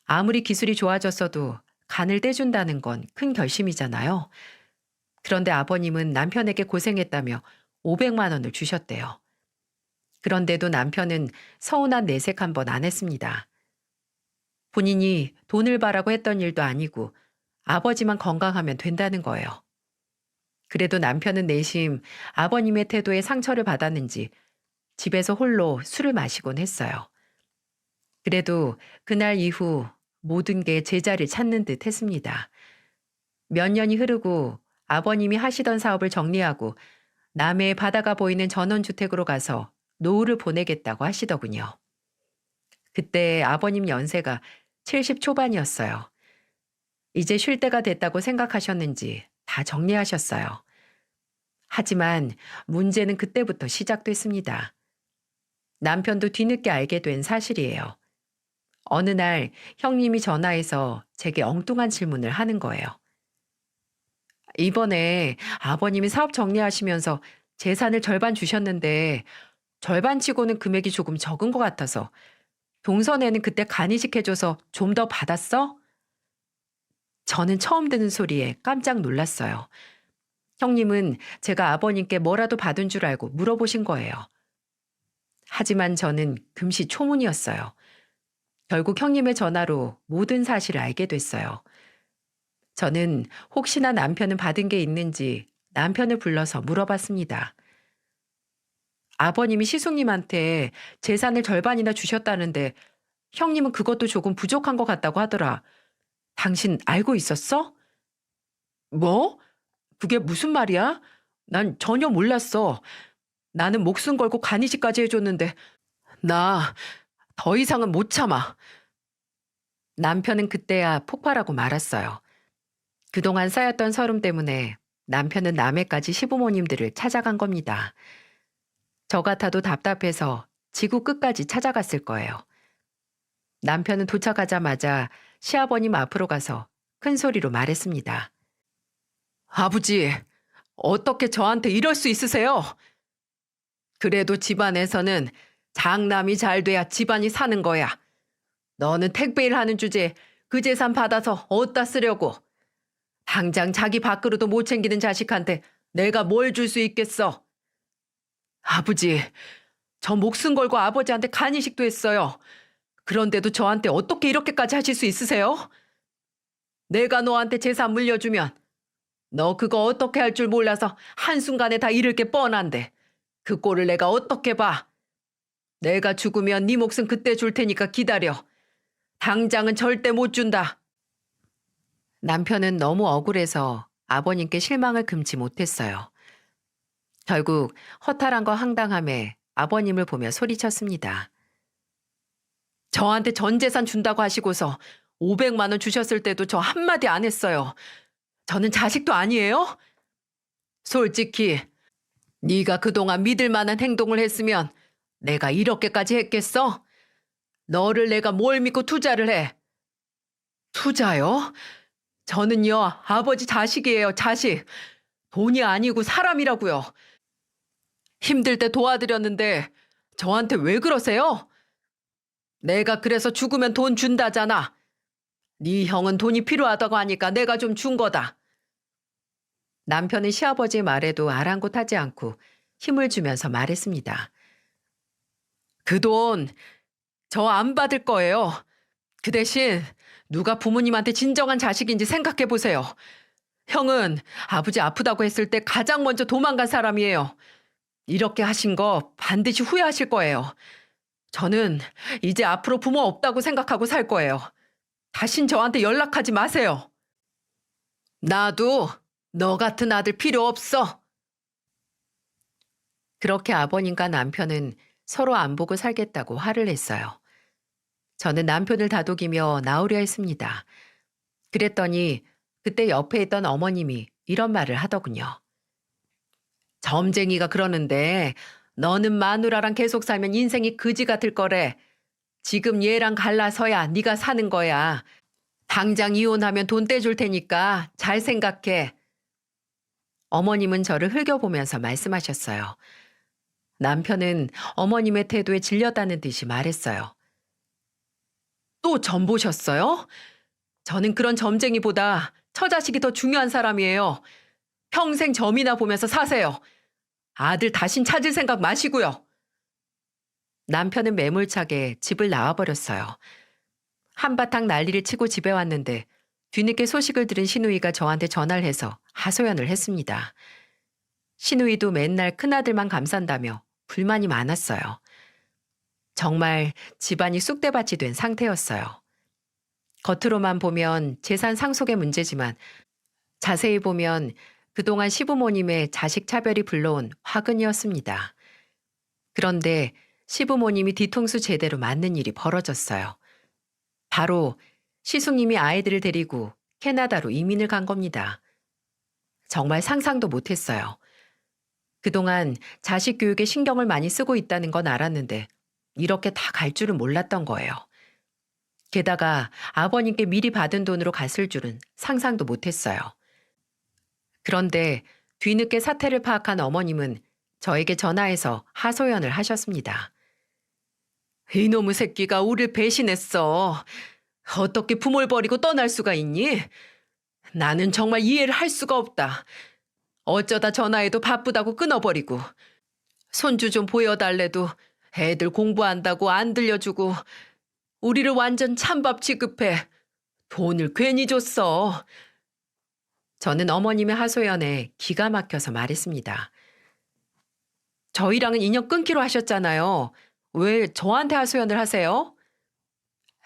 아무리 기술이 좋아졌어도 간을 떼준다는 건 큰 결심이잖아요. 그런데 아버님은 남편에게 고생했다며 500만 원을 주셨대요. 그런데도 남편은 서운한 내색 한 번 안 했습니다. 본인이 돈을 바라고 했던 일도 아니고 아버지만 건강하면 된다는 거예요. 그래도 남편은 내심 아버님의 태도에 상처를 받았는지 집에서 홀로 술을 마시곤 했어요. 그래도 그날 이후 모든 게 제자리를 찾는 듯 했습니다. 몇 년이 흐르고 아버님이 하시던 사업을 정리하고 남해의 바다가 보이는 전원주택으로 가서 노후를 보내겠다고 하시더군요. 그때 아버님 연세가 70 초반이었어요. 이제 쉴 때가 됐다고 생각하셨는지 다 정리하셨어요. 하지만 문제는 그때부터 시작됐습니다. 남편도 뒤늦게 알게 된 사실이에요. 어느 날 형님이 전화해서 제게 엉뚱한 질문을 하는 거예요. 이번에 아버님이 사업 정리하시면서 재산을 절반 주셨는데 절반치고는 금액이 조금 적은 것 같아서 동선에는 그때 간이식 해줘서 좀 더 받았어? 저는 처음 듣는 소리에 깜짝 놀랐어요. 형님은 제가 아버님께 뭐라도 받은 줄 알고 물어보신 거예요. 하지만 저는 금시초문이었어요. 결국 형님의 전화로 모든 사실을 알게 됐어요. 저는 혹시나 남편은 받은 게 있는지 남편을 불러서 물어봤습니다. 아버님이 시숙님한테 재산을 절반이나 주셨다는데 형님은 그것도 조금 부족한 것 같다고 하더라. 당신 알고 있었어? 뭐? 그게 무슨 말이야? 난 전혀 몰랐어. 나는 목숨 걸고 간이식까지 해줬는데 나 더 이상은 못 참아. 남편은 그때야 폭발하고 말았어요. 그동안 쌓였던 서름 때문에 남편은 남해까지 시부모님들을 찾아간 겁니다. 저 같아도 답답해서 지구 끝까지 찾아갔을 거예요. 남편은 도착하자마자 시아버님 앞으로 가서 큰 소리로 말했습니다. 아버지, 어떻게 저한테 이럴 수 있으세요? 그래도 집안에서는 장남이 잘 돼야 집안이 사는 거야. 너는 택배일 하는 주제에 그 재산 받아서 어디다 쓰려고. 당장 자기 밥그릇도 못 챙기는 자식한테 내가 뭘 줄 수 있겠어. 아버지, 저 목숨 걸고 아버지한테 간이식도 했어요. 그런데도 저한테 어떻게 이렇게까지 하실 수 있으세요? 내가 너한테 재산 물려주면 너 그거 어떻게 할 줄 몰라서 한순간에 다 잃을 게 뻔한데 그 꼴을 내가 어떻게 봐? 내가 죽으면 네 목숨 그때 줄 테니까 기다려. 당장은 절대 못 준다. 남편은 너무 억울해서 아버님께 실망을 금치 못했어요. 결국 허탈한 거 황당함에 아버님을 보며 소리쳤습니다. 저한테 전 재산 준다고 하시고서 500만 원 주셨을 때도 저 한마디 안 했어요. 저는 자식도 아니에요? 솔직히 네가 그동안 믿을 만한 행동을 했으면 내가 이렇게까지 했겠어? 너를 내가 뭘 믿고 투자를 해? 투자요? 저는요, 아버지 자식이에요, 자식. 돈이 아니고 사람이라고요. 힘들 때 도와드렸는데 저한테 왜 그러세요? 내가 그래서 죽으면 돈 준다잖아. 네 형은 돈이 필요하다고 하니까 내가 좀 준 거다. 남편은 시아버지의 말에도 아랑곳하지 않고 힘을 주면서 말했습니다. 그 돈 저 안 받을 거예요. 그 대신 누가 부모님한테 진정한 자식인지 생각해 보세요. 형은 아버지 아프다고 했을 때 가장 먼저 도망간 사람이에요. 이렇게 하신 거 반드시 후회하실 거예요. 저는 이제 앞으로 부모 없다고 생각하고 살 거예요. 다신 저한테 연락하지 마세요. 나도 너 같은 아들 필요 없어. 그렇게 아버님과 남편은 서로 안 보고 살겠다고 화를 냈어요. 저는 남편을 다독이며 나오려 했습니다. 그랬더니 그때 옆에 있던 어머님이 이런 말을 하더군요. 점쟁이가 그러는데 너는 마누라랑 계속 살면 인생이 그지 같을 거래. 지금 얘랑 갈라서야 네가 사는 거야. 당장 이혼하면 돈 떼줄 테니까 잘 생각해. 어머님은 저를 흘겨보면서 말씀하셨어요. 남편은 어머님의 태도에 질렸다는 듯이 말했어요. 또 점 보셨어요? 저는 그런 점쟁이보다 처자식이 더 중요한 사람이에요. 평생 점이나 보면서 사세요. 아들 다신 찾을 생각 마시고요. 남편은 매몰차게 집을 나와버렸어요. 한바탕 난리를 치고 집에 왔는데 뒤늦게 소식을 들은 시누이가 저한테 전화를 해서 하소연을 했습니다. 시누이도 맨날 큰아들만 감싼다며 불만이 많았어요. 정말 집안이 쑥대밭이 된 상태였어요. 겉으로만 보면 재산 상속의 문제지만 자세히 보면 그동안 시부모님의 자식 차별이 불러온 화근이었습니다. 그런데 시부모님이 뒤통수 제대로 맞는 일이 벌어졌어요. 바로 시숙님이 아이들을 데리고 캐나다로 이민을 간 겁니다. 정말 상상도 못했어요. 그동안 자식 교육에 신경을 많이 쓰고 있다는 건 알았는데 이렇게 다 갈 줄은 몰랐던 거예요. 게다가 아버님께 미리 받은 돈으로 갔을 줄은 상상도 못했어요. 그런데 뒤늦게 사태를 파악한 어머님은 저에게 전화해서 하소연을 하셨습니다. 이놈의 새끼가 우릴 배신했어. 어떻게 부모를 버리고 떠날 수가 있니? 나는 정말 이해를 할 수가 없다. 어쩌다 전화해도 바쁘다고 끊어버리고 손주 좀 보여달래도 애들 공부한다고 안 들려주고 우리를 완전 찬밥 취급해. 돈을 괜히 줬어. 저는 어머님의 하소연에 기가 막혀서 말했습니다. 저희랑은 인연 끊기로 하셨잖아요. 왜 저한테 하소연을 하세요?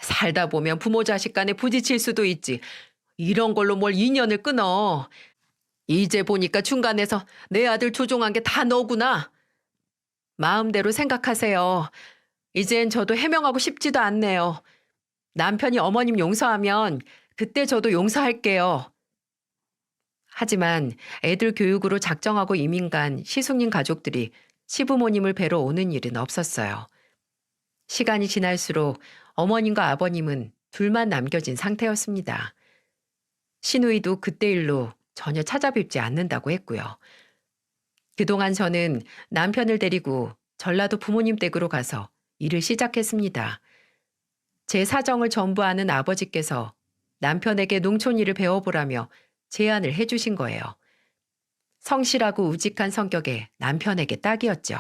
살다 보면 부모 자식 간에 부딪힐 수도 있지. 이런 걸로 뭘 인연을 끊어. 이제 보니까 중간에서 내 아들 조종한 게 다 너구나. 마음대로 생각하세요. 이젠 저도 해명하고 싶지도 않네요. 남편이 어머님 용서하면 그때 저도 용서할게요. 하지만 애들 교육으로 작정하고 이민 간 시숙님 가족들이 시부모님을 뵈러 오는 일은 없었어요. 시간이 지날수록 어머님과 아버님은 둘만 남겨진 상태였습니다. 시누이도 그때 일로 전혀 찾아뵙지 않는다고 했고요. 그동안 저는 남편을 데리고 전라도 부모님 댁으로 가서 일을 시작했습니다. 제 사정을 전부 아는 아버지께서 남편에게 농촌 일을 배워보라며 제안을 해주신 거예요. 성실하고 우직한 성격의 남편에게 딱이었죠.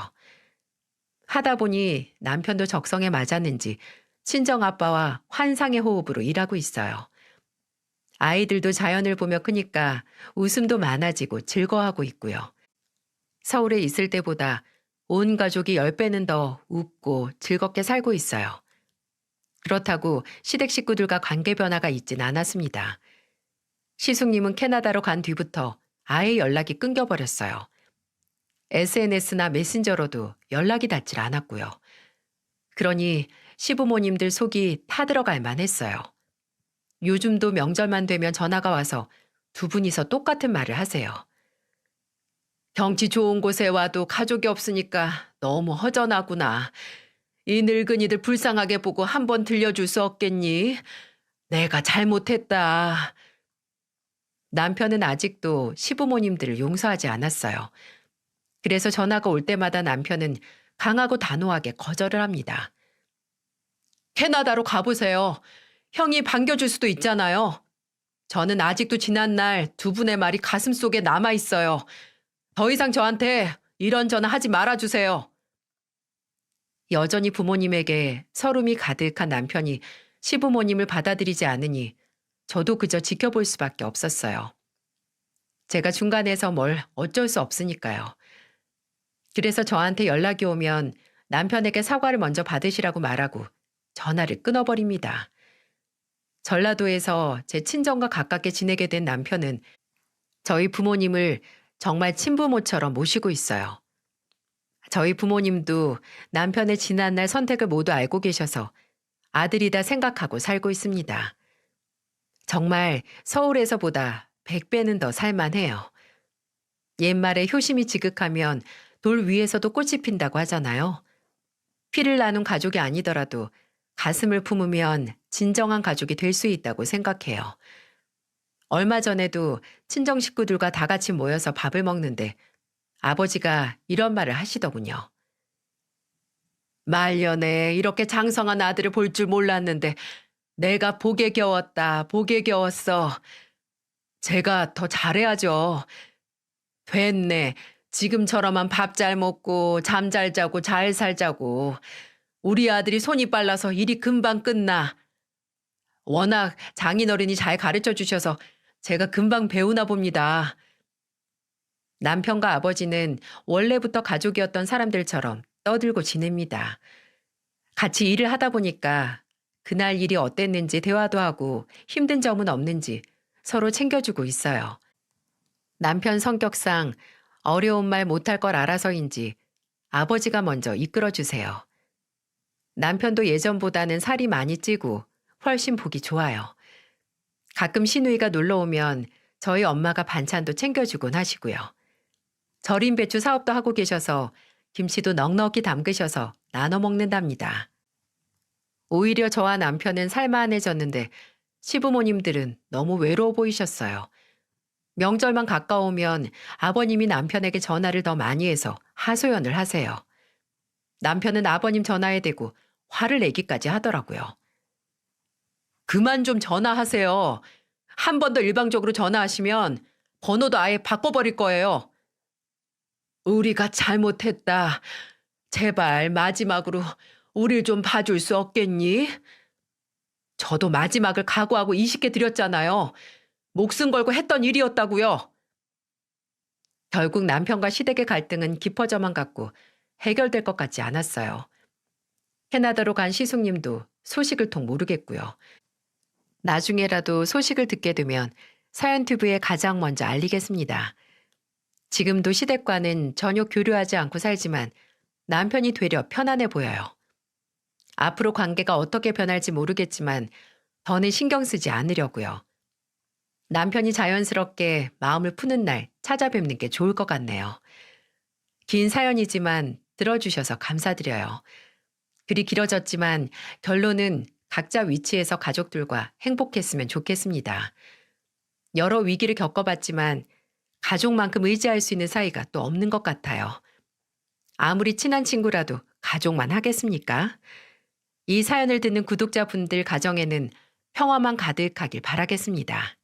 하다 보니 남편도 적성에 맞았는지 친정아빠와 환상의 호흡으로 일하고 있어요. 아이들도 자연을 보며 크니까 웃음도 많아지고 즐거워하고 있고요. 서울에 있을 때보다 온 가족이 10배는 더 웃고 즐겁게 살고 있어요. 그렇다고 시댁 식구들과 관계 변화가 있진 않았습니다. 시숙님은 캐나다로 간 뒤부터 아예 연락이 끊겨버렸어요. SNS나 메신저로도 연락이 닿질 않았고요. 그러니 시부모님들 속이 타들어갈 만했어요. 요즘도 명절만 되면 전화가 와서 두 분이서 똑같은 말을 하세요. 경치 좋은 곳에 와도 가족이 없으니까 너무 허전하구나. 이 늙은이들 불쌍하게 보고 한번 들려줄 수 없겠니? 내가 잘못했다. 남편은 아직도 시부모님들을 용서하지 않았어요. 그래서 전화가 올 때마다 남편은 강하고 단호하게 거절을 합니다. 캐나다로 가보세요. 형이 반겨줄 수도 있잖아요. 저는 아직도 지난날 두 분의 말이 가슴속에 남아있어요. 더 이상 저한테 이런 전화 하지 말아주세요. 여전히 부모님에게 서름이 가득한 남편이 시부모님을 받아들이지 않으니 저도 그저 지켜볼 수밖에 없었어요. 제가 중간에서 뭘 어쩔 수 없으니까요. 그래서 저한테 연락이 오면 남편에게 사과를 먼저 받으시라고 말하고 전화를 끊어버립니다. 전라도에서 제 친정과 가깝게 지내게 된 남편은 저희 부모님을 정말 친부모처럼 모시고 있어요. 저희 부모님도 남편의 지난날 선택을 모두 알고 계셔서 아들이다 생각하고 살고 있습니다. 정말 서울에서보다 100배는 더 살만해요. 옛말에 효심이 지극하면 돌 위에서도 꽃이 핀다고 하잖아요. 피를 나눈 가족이 아니더라도 가슴을 품으면 진정한 가족이 될 수 있다고 생각해요. 얼마 전에도 친정 식구들과 다 같이 모여서 밥을 먹는데 아버지가 이런 말을 하시더군요. 말년에 이렇게 장성한 아들을 볼 줄 몰랐는데 내가 복에 겨웠다, 복에 겨웠어. 제가 더 잘해야죠. 됐네. 지금처럼만 밥 잘 먹고 잠 잘 자고 잘 살자고. 우리 아들이 손이 빨라서 일이 금방 끝나. 워낙 장인어른이 잘 가르쳐 주셔서 제가 금방 배우나 봅니다. 남편과 아버지는 원래부터 가족이었던 사람들처럼 떠들고 지냅니다. 같이 일을 하다 보니까 그날 일이 어땠는지 대화도 하고 힘든 점은 없는지 서로 챙겨주고 있어요. 남편 성격상 어려운 말 못할 걸 알아서인지 아버지가 먼저 이끌어 주세요. 남편도 예전보다는 살이 많이 찌고 훨씬 보기 좋아요. 가끔 시누이가 놀러 오면 저희 엄마가 반찬도 챙겨주곤 하시고요. 절임 배추 사업도 하고 계셔서 김치도 넉넉히 담그셔서 나눠 먹는답니다. 오히려 저와 남편은 살만해졌는데 시부모님들은 너무 외로워 보이셨어요. 명절만 가까우면 아버님이 남편에게 전화를 더 많이 해서 하소연을 하세요. 남편은 아버님 전화에 대고 화를 내기까지 하더라고요. 그만 좀 전화하세요. 한 번 더 일방적으로 전화하시면 번호도 아예 바꿔버릴 거예요. 우리가 잘못했다. 제발 마지막으로 우릴 좀 봐줄 수 없겠니? 저도 마지막을 각오하고 20개 드렸잖아요. 목숨 걸고 했던 일이었다고요. 결국 남편과 시댁의 갈등은 깊어져만 갔고 해결될 것 같지 않았어요. 캐나다로 간 시숙님도 소식을 통 모르겠고요. 나중에라도 소식을 듣게 되면 사연튜브에 가장 먼저 알리겠습니다. 지금도 시댁과는 전혀 교류하지 않고 살지만 남편이 되려 편안해 보여요. 앞으로 관계가 어떻게 변할지 모르겠지만 더는 신경 쓰지 않으려고요. 남편이 자연스럽게 마음을 푸는 날 찾아뵙는 게 좋을 것 같네요. 긴 사연이지만 들어주셔서 감사드려요. 글이 길어졌지만 결론은 각자 위치에서 가족들과 행복했으면 좋겠습니다. 여러 위기를 겪어봤지만 가족만큼 의지할 수 있는 사이가 또 없는 것 같아요. 아무리 친한 친구라도 가족만 하겠습니까? 이 사연을 듣는 구독자분들 가정에는 평화만 가득하길 바라겠습니다.